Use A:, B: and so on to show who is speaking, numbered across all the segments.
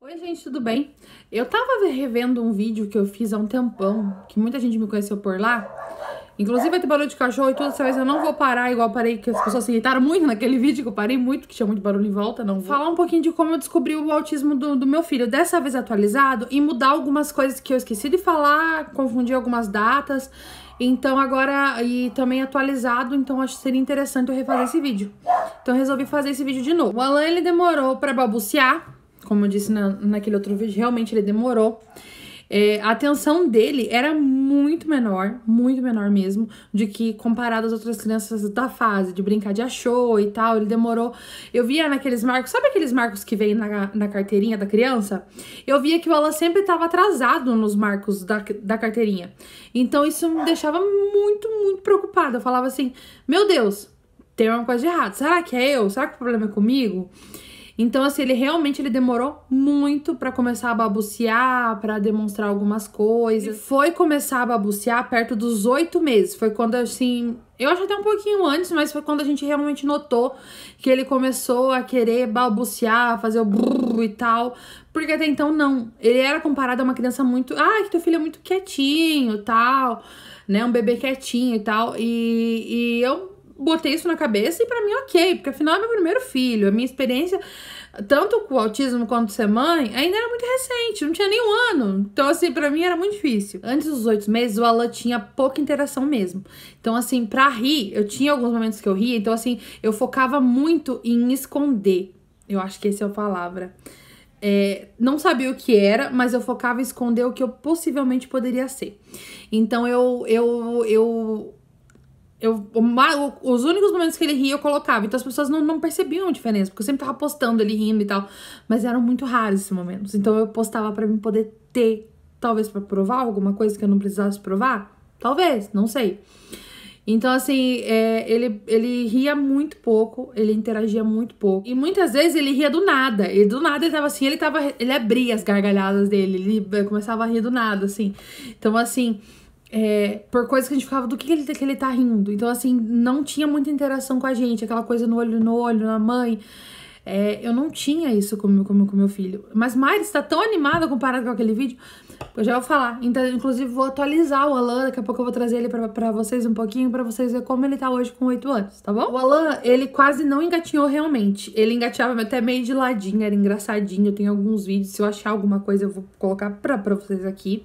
A: Oi gente, tudo bem? Eu tava revendo um vídeo que eu fiz há um tempão, que muita gente me conheceu por lá. Inclusive vai ter barulho de cachorro e tudo, dessa vez eu não vou parar igual parei, que as pessoas se irritaram muito naquele vídeo, que eu parei muito, que tinha muito barulho em volta, não vou. Falar um pouquinho de como eu descobri o autismo do meu filho, dessa vez atualizado, e mudar algumas coisas que eu esqueci de falar, confundir algumas datas. Então agora, e também atualizado, então acho que seria interessante eu refazer esse vídeo. Então eu resolvi fazer esse vídeo de novo. O Alan, ele demorou pra balbuciar. Como eu disse naquele outro vídeo, realmente ele demorou. A atenção dele era muito menor mesmo, de que comparado às outras crianças da fase, de brincar de achou e tal, ele demorou. Eu via naqueles marcos, sabe aqueles marcos que vem na carteirinha da criança? Eu via que o Alan sempre estava atrasado nos marcos da carteirinha. Então isso me deixava muito preocupada. Eu falava assim, meu Deus, tem uma coisa de errado. Será que é eu? Será que o problema é comigo? Então, assim, ele demorou muito pra começar a balbuciar, pra demonstrar algumas coisas. Ele foi começar a balbuciar perto dos 8 meses. Foi quando, assim, eu acho até um pouquinho antes, mas foi quando a gente realmente notou que ele começou a querer balbuciar, fazer o brrr e tal. Porque até então, não. Ele era comparado a uma criança muito... Ah, que teu filho é muito quietinho e tal, né? Um bebê quietinho e tal. E eu botei isso na cabeça e pra mim ok, porque afinal é meu primeiro filho. A minha experiência, tanto com o autismo quanto ser mãe, ainda era muito recente, não tinha nem um ano. Então assim, pra mim era muito difícil. Antes dos 8 meses, o Alan tinha pouca interação mesmo. Então assim, pra rir, eu tinha alguns momentos que eu ria, então assim, eu focava muito em esconder. Eu acho que essa é a palavra. Não sabia o que era, mas eu focava em esconder o que eu possivelmente poderia ser. Então os únicos momentos que ele ria eu colocava. Então as pessoas não percebiam a diferença, porque eu sempre tava postando ele rindo e tal. Mas eram muito raros esses momentos. Então eu postava pra mim poder ter, talvez pra provar alguma coisa que eu não precisasse provar. Talvez, não sei. Então assim, ele ria muito pouco, ele interagia muito pouco. E muitas vezes ele ria do nada. E do nada ele tava assim, ele abria as gargalhadas dele. Ele começava a rir do nada, assim. Então assim... por coisas que a gente ficava do que ele tá rindo. Então, assim, não tinha muita interação com a gente, aquela coisa no olho, na mãe. Eu não tinha isso com meu filho. Mas Mari tá tão animada comparado com aquele vídeo, eu já vou falar. Então, inclusive, vou atualizar o Alan. Daqui a pouco eu vou trazer ele pra vocês um pouquinho, pra vocês verem como ele tá hoje com 8 anos, tá bom? O Alan, ele quase não engatinhou realmente. Ele engateava até meio de ladinho, era engraçadinho. Eu tenho alguns vídeos, se eu achar alguma coisa eu vou colocar pra vocês aqui.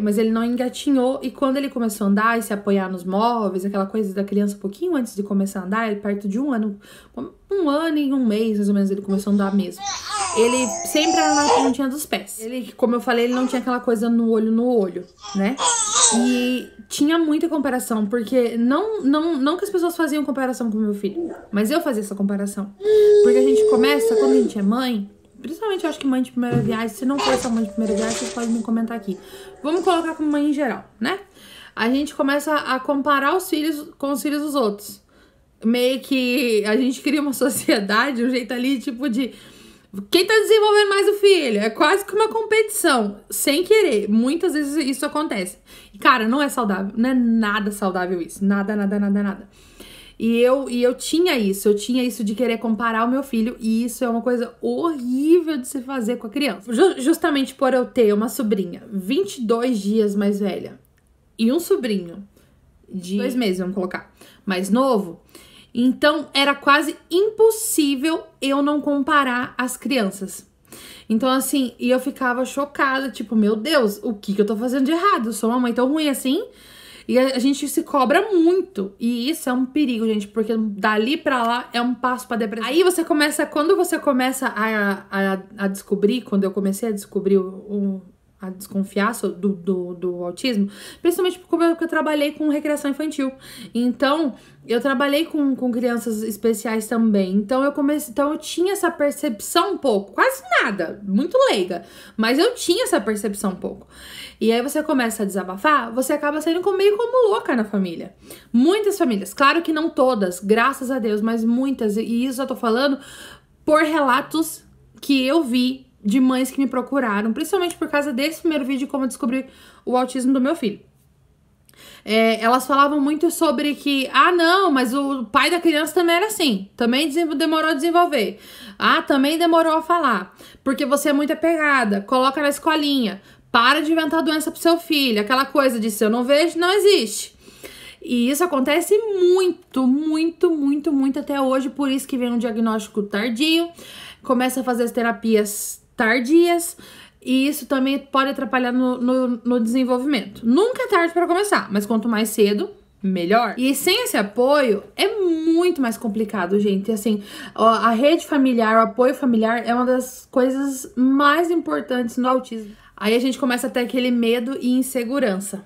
A: Mas ele não engatinhou, e quando ele começou a andar e se apoiar nos móveis, aquela coisa da criança um pouquinho antes de começar a andar, ele perto de um ano e um mês, mais ou menos, ele começou a andar mesmo. Ele sempre era na pontinha dos pés. Ele, como eu falei, ele não tinha aquela coisa no olho, né? E tinha muita comparação, porque não que as pessoas faziam comparação com o meu filho, mas eu fazia essa comparação. Porque a gente começa, quando a gente é mãe, principalmente eu acho que mãe de primeira viagem, se não for essa mãe de primeira viagem, vocês podem me comentar aqui. Vamos colocar como mãe em geral, né? A gente começa a comparar os filhos com os filhos dos outros. Meio que a gente cria uma sociedade, um jeito ali, tipo de... Quem tá desenvolvendo mais o filho? É quase que uma competição, sem querer. Muitas vezes isso acontece. E, cara, não é saudável. Não é nada saudável isso. Nada. E eu tinha isso de querer comparar o meu filho, e isso é uma coisa horrível de se fazer com a criança. Justamente por eu ter uma sobrinha 22 dias mais velha e um sobrinho de 2 meses, vamos colocar, mais novo, então era quase impossível eu não comparar as crianças. Então assim, e eu ficava chocada, tipo, meu Deus, o que eu tô fazendo de errado? Eu sou uma mãe tão ruim assim? E a gente se cobra muito. E isso é um perigo, gente, porque dali pra lá é um passo pra depressão. Aí quando você começa a descobrir, quando eu comecei a descobrir a desconfiar do autismo, principalmente porque eu trabalhei com recreação infantil. Então, eu trabalhei com crianças especiais também. Então, eu tinha essa percepção um pouco, quase nada, muito leiga, mas eu tinha essa percepção um pouco. E aí você começa a desabafar, você acaba saindo meio como louca na família. Muitas famílias, claro que não todas, graças a Deus, mas muitas, e isso eu tô falando por relatos que eu vi de mães que me procuraram, principalmente por causa desse primeiro vídeo, como eu descobri o autismo do meu filho. Elas falavam muito sobre que, não, mas o pai da criança também era assim, também demorou a desenvolver, também demorou a falar, porque você é muito apegada, coloca na escolinha, para de inventar doença pro seu filho, aquela coisa de se eu não vejo, não existe. E isso acontece muito, muito, muito, muito até hoje, por isso que vem um diagnóstico tardio, começa a fazer as terapias tardias, e isso também pode atrapalhar no desenvolvimento. Nunca é tarde para começar, mas quanto mais cedo, melhor. E sem esse apoio, é muito mais complicado, gente. Assim, a rede familiar, o apoio familiar é uma das coisas mais importantes no autismo. Aí a gente começa a ter aquele medo e insegurança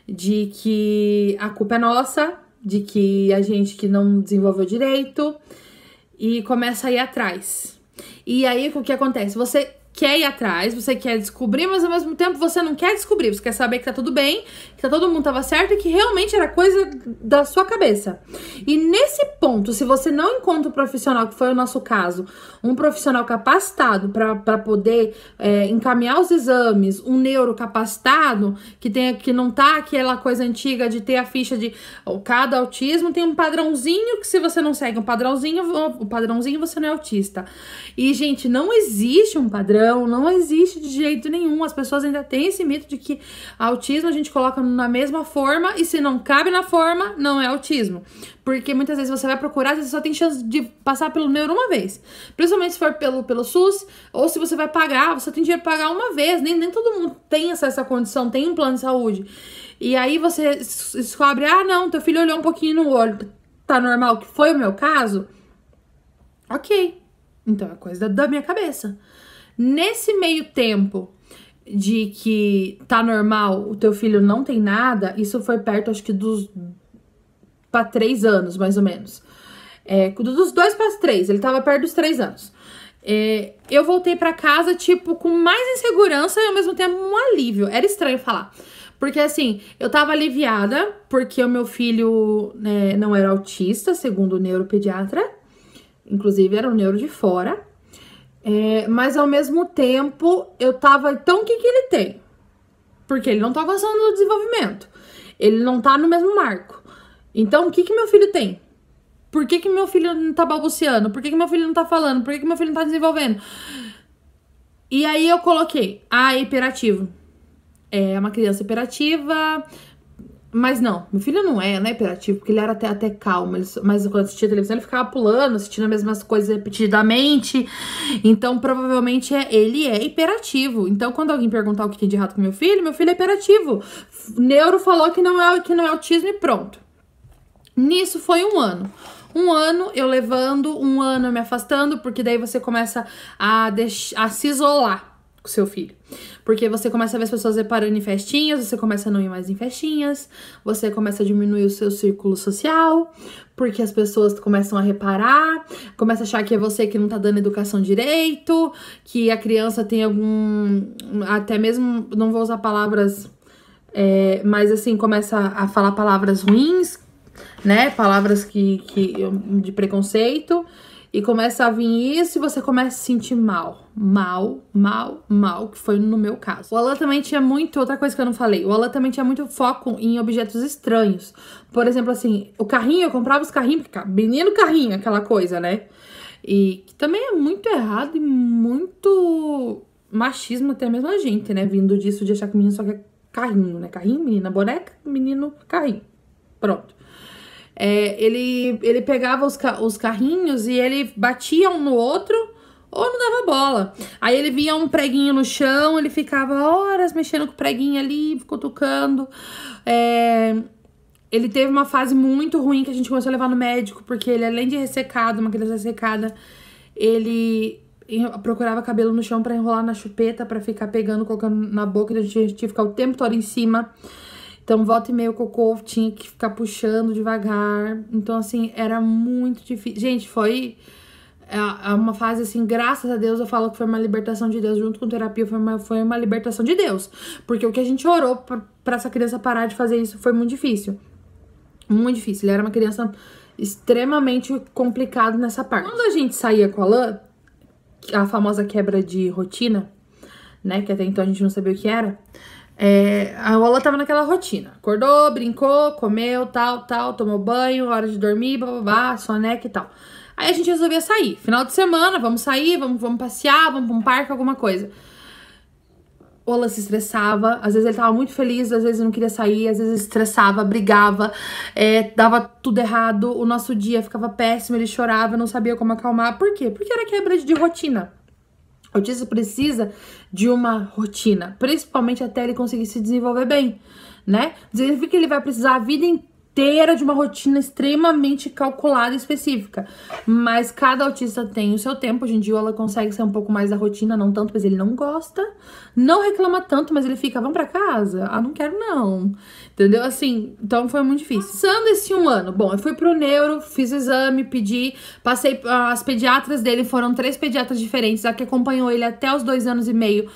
A: de que a culpa é nossa, de que a gente que não desenvolveu direito, e começa a ir atrás. E aí, o que acontece? Você quer ir atrás, você quer descobrir, mas ao mesmo tempo você não quer descobrir, você quer saber que tá tudo bem, que todo mundo tava certo e que realmente era coisa da sua cabeça. E nesse ponto, se você não encontra um profissional, que foi o nosso caso, um profissional capacitado para poder encaminhar os exames, um neuro capacitado, que não tá aquela coisa antiga de ter a ficha de cada autismo tem um padrãozinho, que se você não segue o padrãozinho você não é autista. E, gente, não existe um padrão, não existe de jeito nenhum. As pessoas ainda têm esse mito de que autismo a gente coloca na mesma forma e se não cabe na forma, não é autismo. Porque muitas vezes você vai procurar, você só tem chance de passar pelo neuro uma vez. Principalmente se for pelo SUS, ou se você vai pagar, você tem dinheiro para pagar uma vez. Nem todo mundo tem essa condição, tem um plano de saúde. E aí você descobre, não, teu filho olhou um pouquinho no olho, tá normal, que foi o meu caso? Ok, então é coisa da minha cabeça. Nesse meio tempo de que tá normal, o teu filho não tem nada, isso foi perto, acho que pra 3 anos, mais ou menos. Dos 2 para 3, ele tava perto dos 3 anos. Eu voltei pra casa, tipo, com mais insegurança e ao mesmo tempo um alívio. Era estranho falar. Porque, assim, eu tava aliviada porque o meu filho não era autista, segundo o neuropediatra. Inclusive, era um neuro de fora. Mas, ao mesmo tempo, eu tava... Então, o que ele tem? Porque ele não tá avançando no desenvolvimento. Ele não tá no mesmo marco. Então, o que meu filho tem? Por que meu filho não tá balbuciando? Por que meu filho não tá falando? Por que meu filho não tá desenvolvendo? E aí, eu coloquei, hiperativo. É uma criança hiperativa... Mas não, meu filho não é hiperativo, porque ele era até calmo. Mas quando assistia televisão, ele ficava pulando, assistindo as mesmas coisas repetidamente. Então, provavelmente, ele é hiperativo. Então, quando alguém perguntar o que tem de errado com meu filho é hiperativo. Neuro falou que não é autismo e pronto. Nisso foi 1 ano. 1 ano eu levando, 1 ano eu me afastando, porque daí você começa a se isolar com seu filho. Porque você começa a ver as pessoas reparando em festinhas, você começa a não ir mais em festinhas, você começa a diminuir o seu círculo social, porque as pessoas começam a reparar, começa a achar que é você que não tá dando educação direito, que a criança tem até mesmo, não vou usar palavras, mas assim, começa a falar palavras ruins, né, palavras de preconceito, e começa a vir isso e você começa a se sentir mal, que foi no meu caso. O Alan também tinha outra coisa que eu não falei, o Alan também tinha muito foco em objetos estranhos. Por exemplo, assim, o carrinho, eu comprava os carrinhos, porque menino carrinho, aquela coisa, né? E que também é muito errado e muito machismo até mesmo a gente, né? Vindo disso de achar que menino só quer carrinho, né? Carrinho, menina boneca, menino carrinho. Pronto. Ele pegava os carrinhos e ele batia um no outro ou não dava bola. Aí ele via um preguinho no chão, ele ficava horas mexendo com o preguinho ali, cutucando. Ele teve uma fase muito ruim que a gente começou a levar no médico, porque ele, além de ressecado, uma criança ressecada, ele procurava cabelo no chão pra enrolar na chupeta, pra ficar pegando, colocando na boca, e a gente tinha que ficar o tempo todo em cima. Então, volta e meia o cocô tinha que ficar puxando devagar. Então, assim, era muito difícil. Gente, foi uma fase, assim, graças a Deus, eu falo que foi uma libertação de Deus. Junto com terapia, foi uma libertação de Deus. Porque o que a gente orou pra essa criança parar de fazer isso foi muito difícil. Muito difícil. Ele era uma criança extremamente complicada nessa parte. Quando a gente saía com a Alan, a famosa quebra de rotina, né? Que até então a gente não sabia o que era. A Ola tava naquela rotina. Acordou, brincou, comeu, tal, tomou banho, hora de dormir, bababá, soneca e tal. Aí a gente resolvia sair. Final de semana, vamos sair, vamos passear, vamos pra um parque, alguma coisa. Ola se estressava, às vezes ele tava muito feliz, às vezes não queria sair, às vezes estressava, brigava, dava tudo errado, o nosso dia ficava péssimo, ele chorava, não sabia como acalmar. Por quê? Porque era quebra de rotina. O autista precisa de uma rotina, principalmente até ele conseguir se desenvolver bem, né? Significa que ele vai precisar a vida inteira de uma rotina extremamente calculada e específica. Mas cada autista tem o seu tempo. Hoje em dia ela consegue ser um pouco mais da rotina, não tanto, mas ele não gosta. Não reclama tanto, mas ele fica, vamos pra casa? Ah, não quero não. Entendeu? Assim, então foi muito difícil. Passando esse 1 ano, bom, eu fui pro neuro, fiz o exame, pedi, passei, as pediatras dele foram 3 pediatras diferentes, a que acompanhou ele até os 2 anos e meio.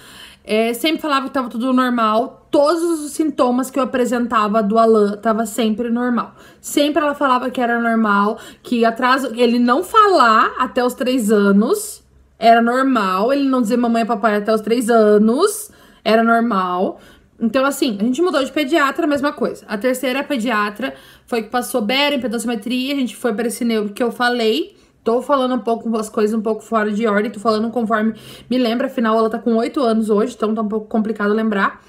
A: Sempre falava que tava tudo normal. Todos os sintomas que eu apresentava do Alan tava sempre normal. Sempre ela falava que era normal, que atraso, ele não falar até os 3 anos era normal, ele não dizer mamãe e papai até os 3 anos era normal. Então, assim, a gente mudou de pediatra, a mesma coisa. A terceira pediatra foi que passou bera, impedanciometria, a gente foi para esse neuro que eu falei. Tô falando um pouco, as coisas um pouco fora de ordem, tô falando conforme me lembra, afinal ela tá com 8 anos hoje, então tá um pouco complicado lembrar.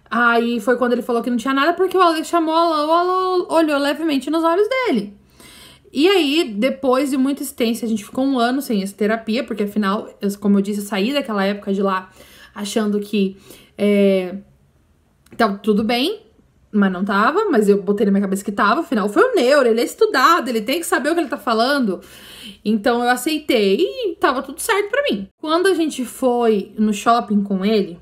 A: Aí foi quando ele falou que não tinha nada, porque o Alex chamou, o Alan olhou levemente nos olhos dele. E aí, depois de muita existência, a gente ficou 1 ano sem essa terapia, porque afinal, como eu disse, eu saí daquela época de lá achando que tava tudo bem, mas não tava, mas eu botei na minha cabeça que tava, afinal foi o neuro, ele é estudado, ele tem que saber o que ele tá falando. Então eu aceitei e tava tudo certo pra mim. Quando a gente foi no shopping com ele,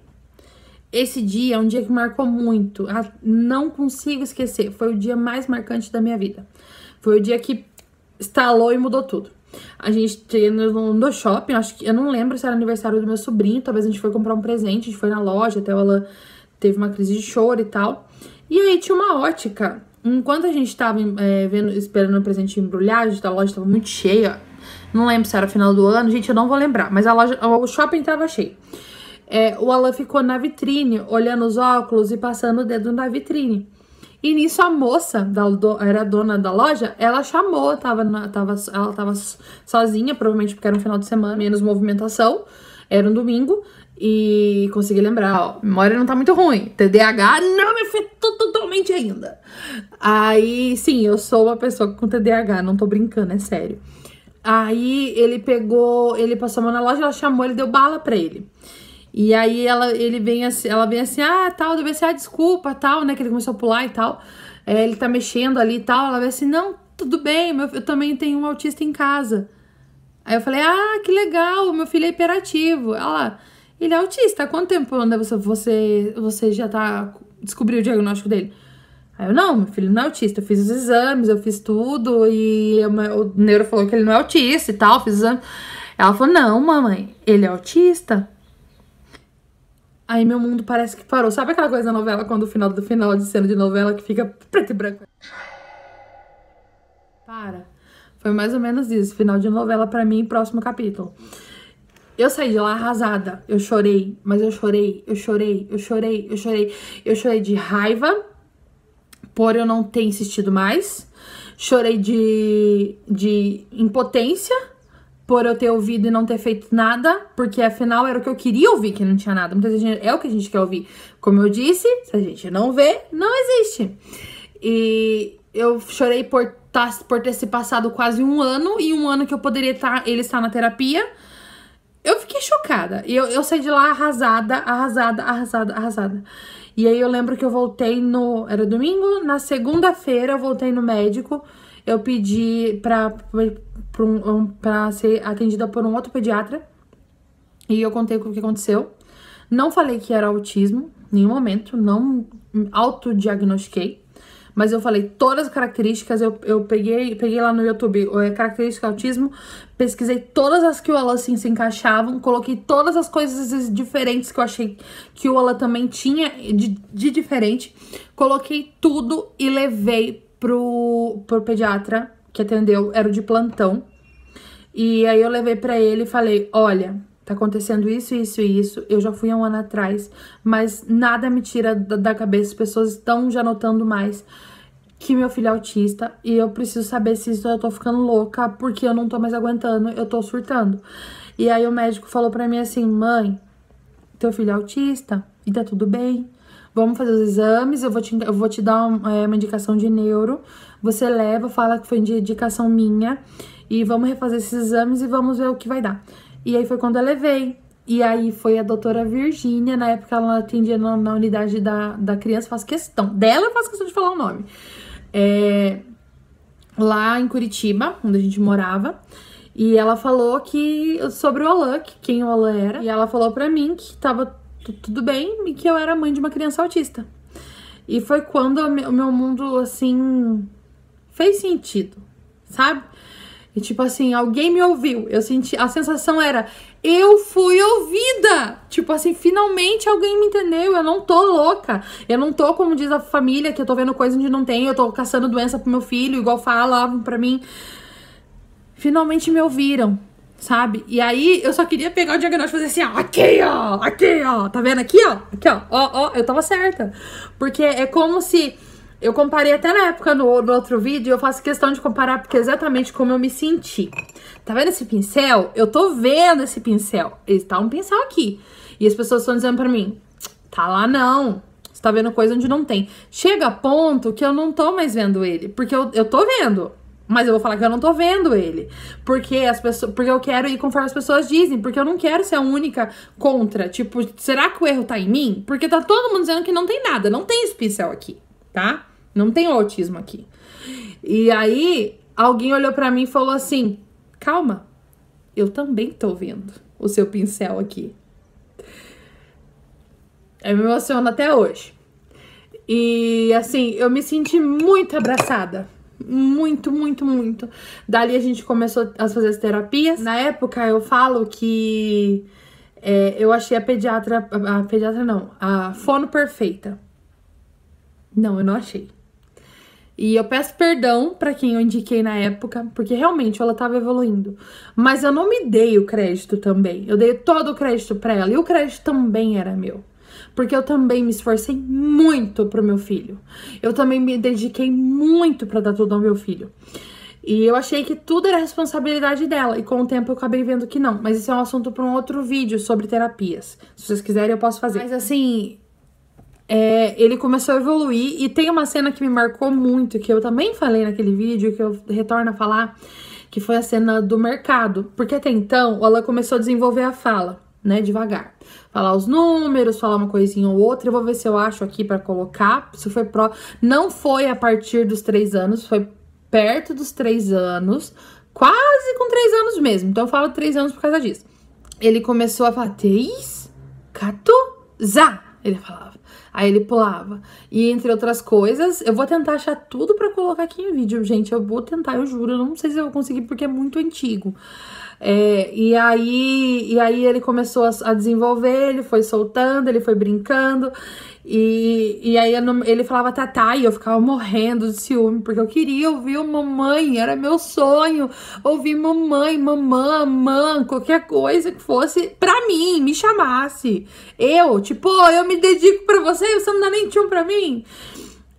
A: esse dia é um dia que marcou muito, não consigo esquecer, foi o dia mais marcante da minha vida. Foi o dia que estalou e mudou tudo. A gente no shopping, acho que eu não lembro se era aniversário do meu sobrinho, talvez a gente foi comprar um presente, a gente foi na loja, até ela teve uma crise de choro e tal. E aí tinha uma ótica. Enquanto a gente tava esperando o presente embrulhar, a loja tava muito cheia. Não lembro se era final do ano, gente, eu não vou lembrar. Mas o shopping tava cheio. O Alan ficou na vitrine, olhando os óculos e passando o dedo na vitrine. E nisso a moça, era a dona da loja, ela chamou, ela tava sozinha, provavelmente porque era um final de semana, menos movimentação, era um domingo. E consegui lembrar, ó, memória não tá muito ruim. TDAH não me afetou totalmente ainda. Aí, sim, eu sou uma pessoa com TDAH, não tô brincando, é sério. Aí ele passou a mão na loja, ela chamou, ele deu bala pra ele. E aí ela vem assim, tal, deve ser, desculpa, tal, né, que ele começou a pular e tal. Ele tá mexendo ali e tal, ela vem assim, não, tudo bem, eu também tenho um autista em casa. Aí eu falei, que legal, meu filho é hiperativo. Ele é autista, há quanto tempo você já descobriu o diagnóstico dele? Aí eu, não, meu filho não é autista, eu fiz os exames, eu fiz tudo, e o neuro falou que ele não é autista e tal, fiz exame. Ela falou, não, mamãe, ele é autista? Aí meu mundo parece que parou. Sabe aquela coisa da novela, quando o final de cena de novela que fica preto e branco? Foi mais ou menos isso, final de novela pra mim, próximo capítulo. Eu saí de lá arrasada, eu chorei, mas eu chorei de raiva por eu não ter insistido mais, chorei de impotência por eu ter ouvido e não ter feito nada, porque afinal era o que eu queria ouvir, que não tinha nada. Muitas vezes é o que a gente quer ouvir. Como eu disse, se a gente não vê, não existe. E eu chorei por ter se passado quase 1 ano, e 1 ano que eu poderia ele estar na terapia. Eu fiquei chocada. E eu saí de lá arrasada. E aí eu lembro que eu voltei era domingo, na segunda-feira eu voltei no médico. Eu pedi pra ser atendida por um outro pediatra. E eu contei o que aconteceu. Não falei que era autismo, em nenhum momento. Não autodiagnostiquei. Mas eu falei todas as características, eu peguei lá no YouTube característica autismo, pesquisei todas as que o Alan assim, se encaixavam, coloquei todas as coisas diferentes que eu achei que o Alan também tinha de diferente, coloquei tudo e levei pro pediatra que atendeu, era o de plantão. E aí eu levei pra ele e falei, olha, tá acontecendo isso, isso e isso. Eu já fui há um ano atrás, mas nada me tira da cabeça. As pessoas estão já notando mais que meu filho é autista e eu preciso saber se isso eu tô ficando louca, porque eu não tô mais aguentando, eu tô surtando. E aí o médico falou pra mim assim, mãe, teu filho é autista e tá tudo bem. Vamos fazer os exames, eu vou te dar uma indicação de neuro. Você leva, fala que foi de indicação minha e vamos refazer esses exames e vamos ver o que vai dar. E aí foi quando eu levei. E aí foi a doutora Virgínia, na época ela atendia na unidade da criança, faço questão de falar o nome. Lá em Curitiba, onde a gente morava. E ela falou sobre o Alan, quem o Alan era. E ela falou pra mim que tava tudo bem e que eu era mãe de uma criança autista. E foi quando o meu mundo, assim, fez sentido, sabe? E tipo assim, alguém me ouviu. Eu senti, a sensação era, eu fui ouvida. Tipo assim, finalmente alguém me entendeu. Eu não tô louca. Eu não tô, como diz a família, que eu tô vendo coisa onde não tem. Eu tô caçando doença pro meu filho, igual falavam pra mim. Finalmente me ouviram, sabe? E aí eu só queria pegar o diagnóstico e fazer assim, ó, aqui, ó. Tá vendo aqui, ó? Aqui, ó, eu tava certa. Porque é como se... Eu comparei até na época no outro vídeo, eu faço questão de comparar porque é exatamente como eu me senti. Tá vendo esse pincel? Eu tô vendo esse pincel. Tá um pincel aqui. E as pessoas estão dizendo pra mim, tá lá não. Você tá vendo coisa onde não tem. Chega a ponto que eu não tô mais vendo ele. Porque eu tô vendo. Mas eu vou falar que eu não tô vendo ele. Porque eu quero ir conforme as pessoas dizem. Porque eu não quero ser a única contra. Tipo, será que o erro tá em mim? Porque tá todo mundo dizendo que não tem nada. Não tem esse pincel aqui, tá? Não tem autismo aqui. E aí, alguém olhou pra mim e falou assim, calma, eu também tô vendo o seu pincel aqui. Eu me emociono até hoje. E assim, eu me senti muito abraçada. Muito, muito, muito. Dali a gente começou a fazer as terapias. Na época eu falo que eu achei a fono perfeita. Não, eu não achei. E eu peço perdão pra quem eu indiquei na época, porque realmente ela tava evoluindo. Mas eu não me dei o crédito também. Eu dei todo o crédito pra ela. E o crédito também era meu. Porque eu também me esforcei muito pro meu filho. Eu também me dediquei muito pra dar tudo ao meu filho. E eu achei que tudo era responsabilidade dela. E com o tempo eu acabei vendo que não. Mas isso é um assunto pra um outro vídeo sobre terapias. Se vocês quiserem, eu posso fazer. Mas assim... ele começou a evoluir e tem uma cena que me marcou muito, que eu também falei naquele vídeo, que eu retorno a falar, que foi a cena do mercado. Porque até então, ela começou a desenvolver a fala, né, devagar. Falar os números, falar uma coisinha ou outra. Eu vou ver se eu acho aqui pra colocar. Isso foi não foi a partir dos 3 anos, foi perto dos 3 anos, quase com 3 anos mesmo. Então eu falo 3 anos por causa disso. Ele começou a falar, 3, 14, ele falava. Aí ele pulava. E entre outras coisas, eu vou tentar achar tudo pra colocar aqui em vídeo, gente. Eu vou tentar, eu juro. Eu não sei se eu vou conseguir porque é muito antigo. E aí ele começou a desenvolver, ele foi soltando, ele foi brincando. E aí ele falava tatá e eu ficava morrendo de ciúme, porque eu queria ouvir o mamãe, era meu sonho. Ouvir mamãe, mamã, qualquer coisa que fosse pra mim, me chamasse. Eu me dedico pra você e você não dá nem tchum pra mim.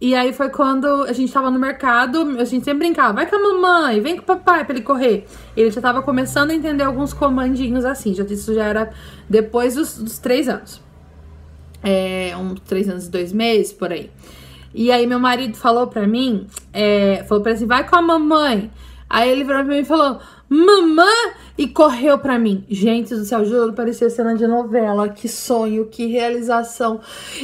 A: E aí foi quando a gente tava no mercado, a gente sempre brincava, vai com a mamãe, vem com o papai pra ele correr. Ele já tava começando a entender alguns comandinhos assim, isso já era depois dos 3 anos. Uns 3 anos e 2 meses, por aí. E aí meu marido falou pra mim, falou pra ele assim, vai com a mamãe. Aí ele virou pra mim e falou, mamã, e correu pra mim. Gente do céu, juro, parecia cena de novela. Que sonho, que realização.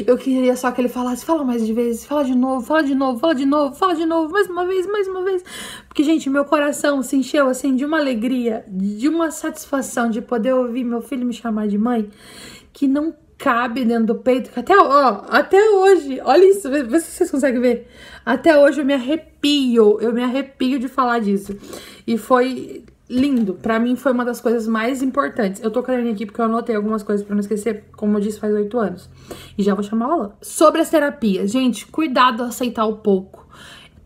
A: Eu queria só que ele falasse, fala mais de vezes, fala de novo, mais uma vez. Porque, gente, meu coração se encheu, assim, de uma alegria, de uma satisfação de poder ouvir meu filho me chamar de mãe, que não cabe dentro do peito, que até hoje, olha isso, vê se vocês conseguem ver. Até hoje eu me arrepio de falar disso. E foi lindo, pra mim foi uma das coisas mais importantes. Eu tô querendo aqui porque eu anotei algumas coisas pra não esquecer, como eu disse, faz 8 anos. E já vou chamar ela. Sobre as terapias, gente, cuidado a aceitar o pouco.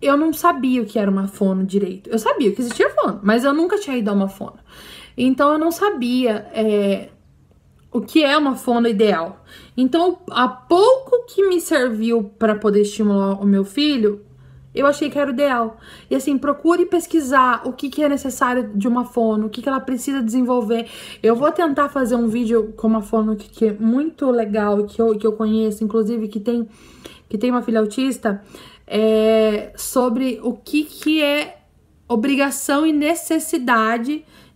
A: Eu não sabia o que era uma fono direito. Eu sabia que existia fono, mas eu nunca tinha ido a uma fono. Então eu não sabia o que é uma fono ideal. Então, a pouco que me serviu para poder estimular o meu filho, eu achei que era o ideal. E assim, procure pesquisar o que é necessário de uma fono, o que ela precisa desenvolver. Eu vou tentar fazer um vídeo com uma fono que é muito legal e que eu conheço, inclusive que tem uma filha autista, sobre o que é obrigação e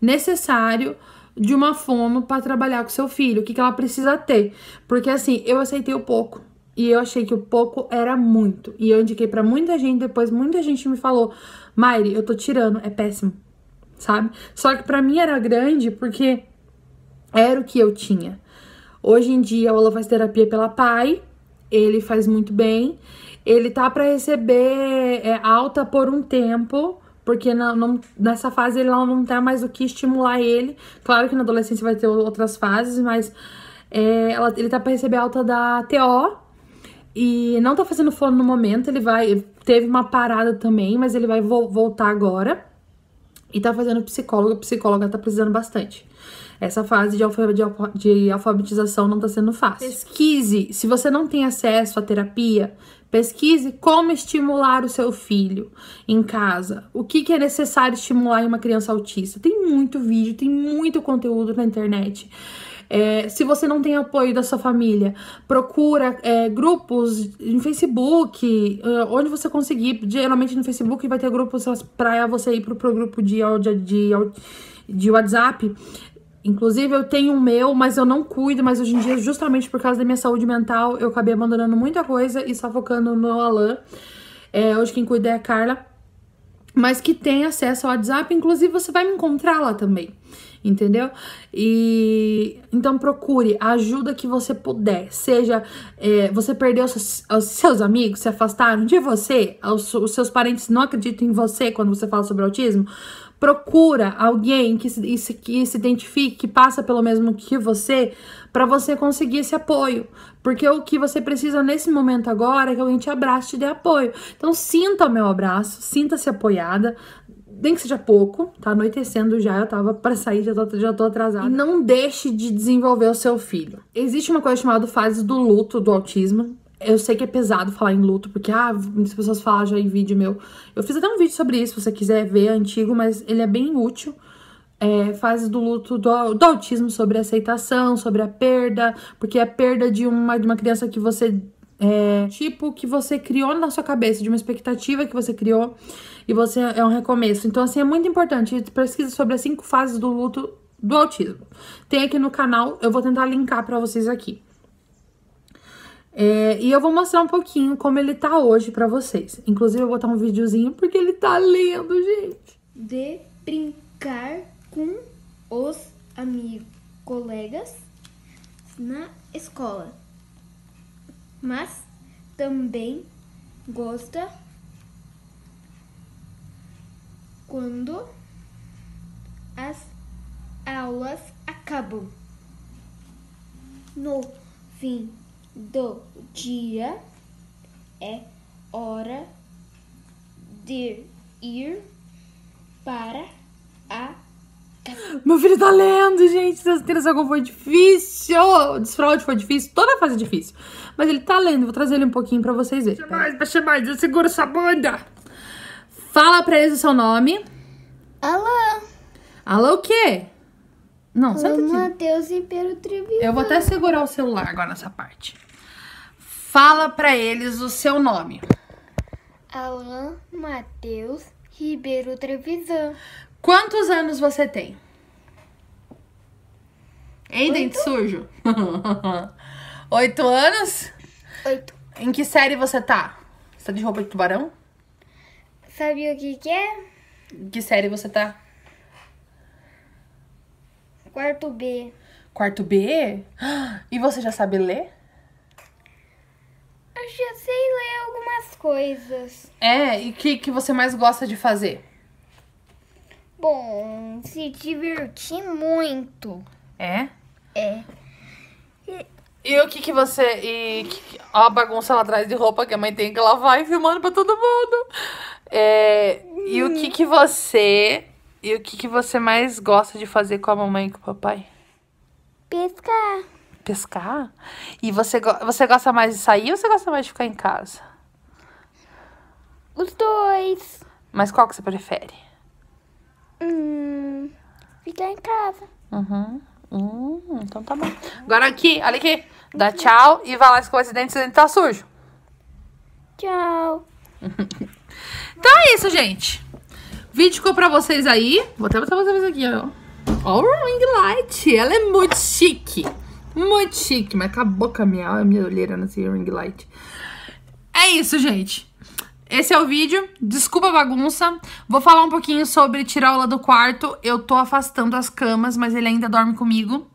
A: necessário de uma fono para trabalhar com seu filho, o que ela precisa ter. Porque assim, eu aceitei o pouco. E eu achei que o pouco era muito. E eu indiquei pra muita gente, depois muita gente me falou: Mairi, eu tô tirando, é péssimo, sabe? Só que pra mim era grande porque era o que eu tinha. Hoje em dia, o Ola faz terapia pela PAI, ele faz muito bem. Ele tá pra receber alta por um tempo, porque nessa fase ele não tem mais o que estimular ele. Claro que na adolescência vai ter outras fases, mas ele tá pra receber alta da TO. E não tá fazendo fono no momento, teve uma parada também, mas ele vai voltar agora. E tá fazendo psicóloga, a psicóloga tá precisando bastante. Essa fase de alfabetização não tá sendo fácil. Pesquise, se você não tem acesso à terapia, pesquise como estimular o seu filho em casa. O que é necessário estimular em uma criança autista. Tem muito vídeo, tem muito conteúdo na internet. Se você não tem apoio da sua família, procura grupos em Facebook, onde você conseguir. Geralmente no Facebook vai ter grupos para você ir pro grupo de WhatsApp. Inclusive eu tenho o meu, mas eu não cuido. Mas hoje em dia, justamente por causa da minha saúde mental, eu acabei abandonando muita coisa e só focando no Alan. Hoje quem cuida é a Carla. Mas que tem acesso ao WhatsApp, inclusive você vai me encontrar lá também, entendeu? E então procure a ajuda que você puder, seja você perdeu os seus amigos, se afastaram de você, os seus parentes não acreditam em você quando você fala sobre autismo, procura alguém que se identifique, que passa pelo mesmo que você, para você conseguir esse apoio. Porque o que você precisa nesse momento agora é que alguém te abrace e te dê apoio. Então sinta o meu abraço, sinta-se apoiada, nem que seja pouco, tá anoitecendo já, eu tava pra sair, já tô atrasada. E não deixe de desenvolver o seu filho. Existe uma coisa chamada fase do luto do autismo. Eu sei que é pesado falar em luto, porque muitas pessoas falam já em vídeo meu. Eu fiz até um vídeo sobre isso, se você quiser ver, é antigo, mas ele é bem útil. Fase do luto do autismo, sobre aceitação, sobre a perda, porque é a perda de uma criança que você que você criou na sua cabeça, de uma expectativa que você criou, e você é um recomeço. Então, assim, é muito importante. Pesquisa sobre as 5 fases do luto do autismo. Tem aqui no canal, eu vou tentar linkar pra vocês aqui. E eu vou mostrar um pouquinho como ele tá hoje pra vocês. Inclusive, eu vou botar um videozinho, porque ele tá lindo, gente.
B: De brincar com os amigos, colegas na escola. Mas também gosta quando as aulas acabam. No fim do dia é hora de ir para a
A: Meu filho tá lendo, gente. Vocês têm noção como foi difícil. O desfraude foi difícil. Toda a fase é difícil. Mas ele tá lendo. Vou trazer ele um pouquinho pra vocês verem. Baixa mais. Eu seguro essa banda. Fala pra eles o seu nome.
B: Alô.
A: Alô o quê? Não, senta aqui.
B: Matheus Ribeiro Trevisan.
A: Eu vou até segurar o celular agora nessa parte. Fala pra eles o seu nome.
B: Alan Matheus Ribeiro Trevisan.
A: Quantos anos você tem? Hein, dente sujo? 8 anos?
B: 8.
A: Em que série você tá? Você tá de roupa de tubarão?
B: Sabe o que é?
A: Em que série você tá?
B: Quarto B.
A: Quarto B? E você já sabe ler?
B: Eu já sei ler algumas coisas.
A: E o que você mais gosta de fazer?
B: Bom, se divertir muito.
A: É?
B: É.
A: E o que você... Ó a bagunça lá atrás de roupa que a mãe tem que lavar e filmando pra todo mundo. E o que você... E o que você mais gosta de fazer com a mamãe e com o papai?
B: Pescar.
A: Pescar? E você gosta mais de sair ou você gosta mais de ficar em casa?
B: Os dois.
A: Mas qual que você prefere?
B: Ficar em casa.
A: Então tá bom. Agora aqui, olha aqui. Dá tchau e vai lá escovar esse dente, esse dente tá sujo.
B: Tchau.
A: Então é isso, gente. O vídeo ficou pra vocês aí. Vou até botar vocês aqui, ó. Ó o ring light. Ela é muito chique. Muito chique. Mas acabou com a minha olheira nesse ring light. É isso, gente. Esse é o vídeo. Desculpa a bagunça. Vou falar um pouquinho sobre tirar o lá do quarto. Eu tô afastando as camas, mas ele ainda dorme comigo.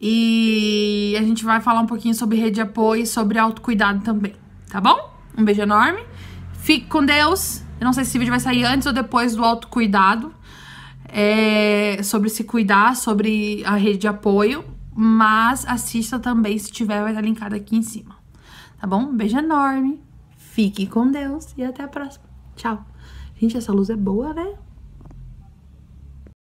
A: E a gente vai falar um pouquinho sobre rede de apoio e sobre autocuidado também. Tá bom? Um beijo enorme. Fique com Deus. Eu não sei se esse vídeo vai sair antes ou depois do autocuidado. Sobre se cuidar, sobre a rede de apoio. Mas assista também, se tiver, vai estar linkado aqui em cima. Tá bom? Um beijo enorme. Fique com Deus e até a próxima. Tchau. Gente, essa luz é boa, né?